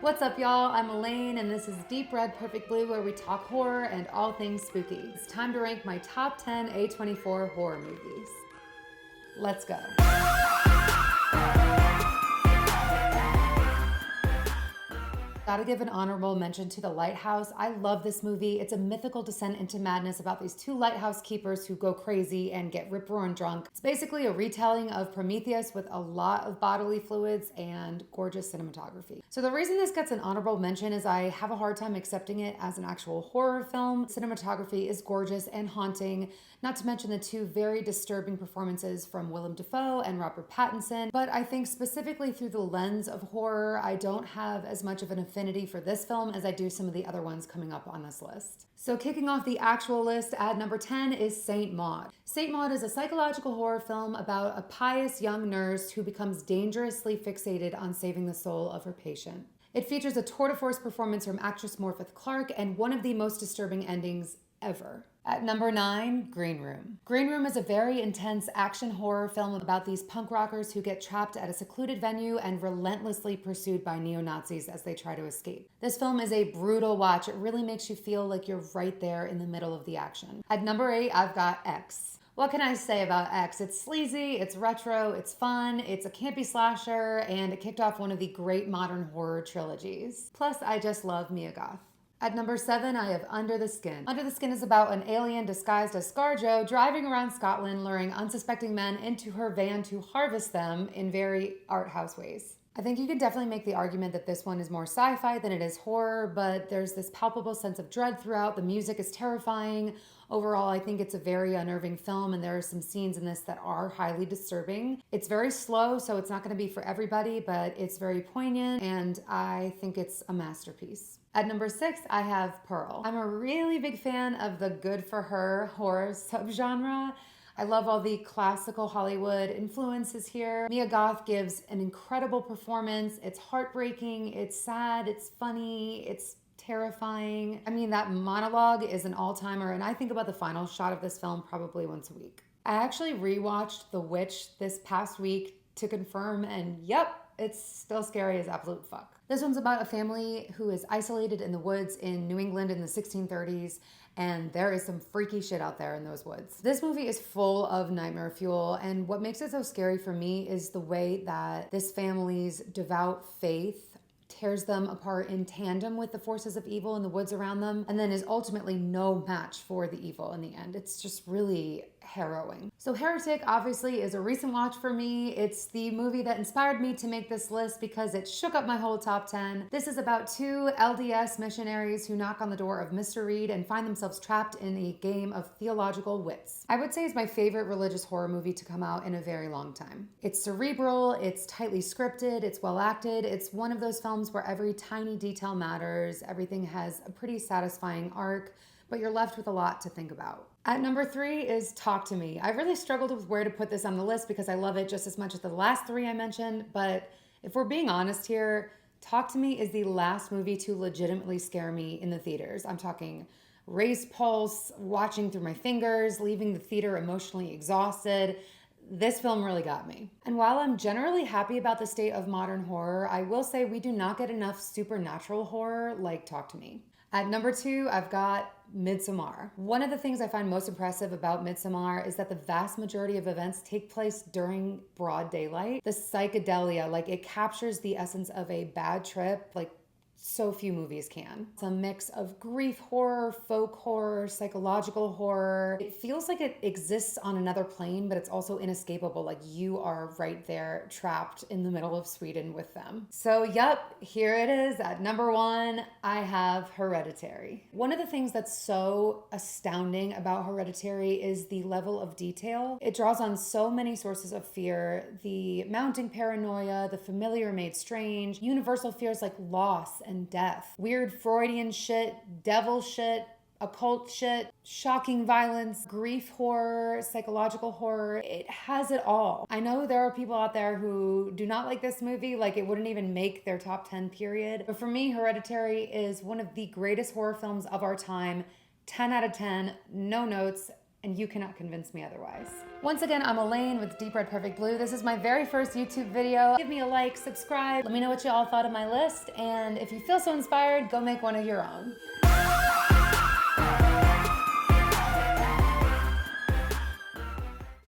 What's up, y'all? I'm Elaine, and this is Deep Red Perfect Blue, where we talk horror and all things spooky. It's time to rank my top 10 A24 horror movies. Let's go. Gotta give an honorable mention to The Lighthouse. I love this movie. It's a mythical descent into madness about these two lighthouse keepers who go crazy and get rip-roaring drunk. It's basically a retelling of Prometheus with a lot of bodily fluids and gorgeous cinematography. So the reason this gets an honorable mention is I have a hard time accepting it as an actual horror film. Cinematography is gorgeous and haunting, not to mention the two very disturbing performances from Willem Dafoe and Robert Pattinson. But I think specifically through the lens of horror, I don't have as much of an affinity for this film as I do some of the other ones coming up on this list. So kicking off the actual list at number 10 is Saint Maud. Saint Maud is a psychological horror film about a pious young nurse who becomes dangerously fixated on saving the soul of her patient. It features a tour de force performance from actress Morfydd Clark and one of the most disturbing endings ever. At number 9, Green Room. Green Room is a very intense action horror film about these punk rockers who get trapped at a secluded venue and relentlessly pursued by neo-Nazis as they try to escape. This film is a brutal watch. It really makes you feel like you're right there in the middle of the action. At number 8, I've got X. What can I say about X? It's sleazy, it's retro, it's fun, it's a campy slasher, and it kicked off one of the great modern horror trilogies. Plus, I just love Mia Goth. At number 7, I have Under the Skin. Under the Skin is about an alien disguised as ScarJo driving around Scotland, luring unsuspecting men into her van to harvest them in very art house ways. I think you can definitely make the argument that this one is more sci-fi than it is horror, but there's this palpable sense of dread throughout. The music is terrifying. Overall, I think it's a very unnerving film, and there are some scenes in this that are highly disturbing. It's very slow, so it's not going to be for everybody, but it's very poignant, and I think it's a masterpiece. At number 6, I have Pearl. I'm a really big fan of the good for her horror subgenre. I love all the classical Hollywood influences here. Mia Goth gives an incredible performance. It's heartbreaking, it's sad, it's funny, it's terrifying. I mean, that monologue is an all-timer, and I think about the final shot of this film probably once a week. I actually rewatched The Witch this past week to confirm, and yep, it's still scary as absolute fuck. This one's about a family who is isolated in the woods in New England in the 1630s, and there is some freaky shit out there in those woods. This movie is full of nightmare fuel, and what makes it so scary for me is the way that this family's devout faith tears them apart in tandem with the forces of evil in the woods around them, and then is ultimately no match for the evil in the end. It's just really harrowing. So Heretic obviously is a recent watch for me. It's the movie that inspired me to make this list because it shook up my whole top 10. This is about two LDS missionaries who knock on the door of Mr. Reed and find themselves trapped in a game of theological wits. I would say it's my favorite religious horror movie to come out in a very long time. It's cerebral, it's tightly scripted, it's well acted. It's one of those films where every tiny detail matters. Everything has a pretty satisfying arc, but you're left with a lot to think about. At number 3 is Talk to Me. I really struggled with where to put this on the list because I love it just as much as the last 3 I mentioned, but if we're being honest here, Talk to Me is the last movie to legitimately scare me in the theaters. I'm talking raised pulse, watching through my fingers, leaving the theater emotionally exhausted. This film really got me. And while I'm generally happy about the state of modern horror, I will say we do not get enough supernatural horror like Talk to Me. At number 2, I've got Midmar. One of the things I find most impressive about Midmar is that the vast majority of events take place during broad daylight. The psychedelia, it captures the essence of a bad trip, so few movies can. It's a mix of grief horror, folk horror, psychological horror. It feels like it exists on another plane, but it's also inescapable. You are right there trapped in the middle of Sweden with them. So yep, here it is. At number 1, I have Hereditary. One of the things that's so astounding about Hereditary is the level of detail. It draws on so many sources of fear, the mounting paranoia, the familiar made strange, universal fears like loss and death, weird Freudian shit, devil shit, occult shit, shocking violence, grief horror, psychological horror. It has it all. I know there are people out there who do not like this movie, it wouldn't even make their top 10 period. But for me, Hereditary is one of the greatest horror films of our time. 10 out of 10, no notes, and you cannot convince me otherwise. Once again, I'm Elaine with Deep Red Perfect Blue. This is my very first YouTube video. Give me a like, subscribe, let me know what you all thought of my list, and if you feel so inspired, go make one of your own.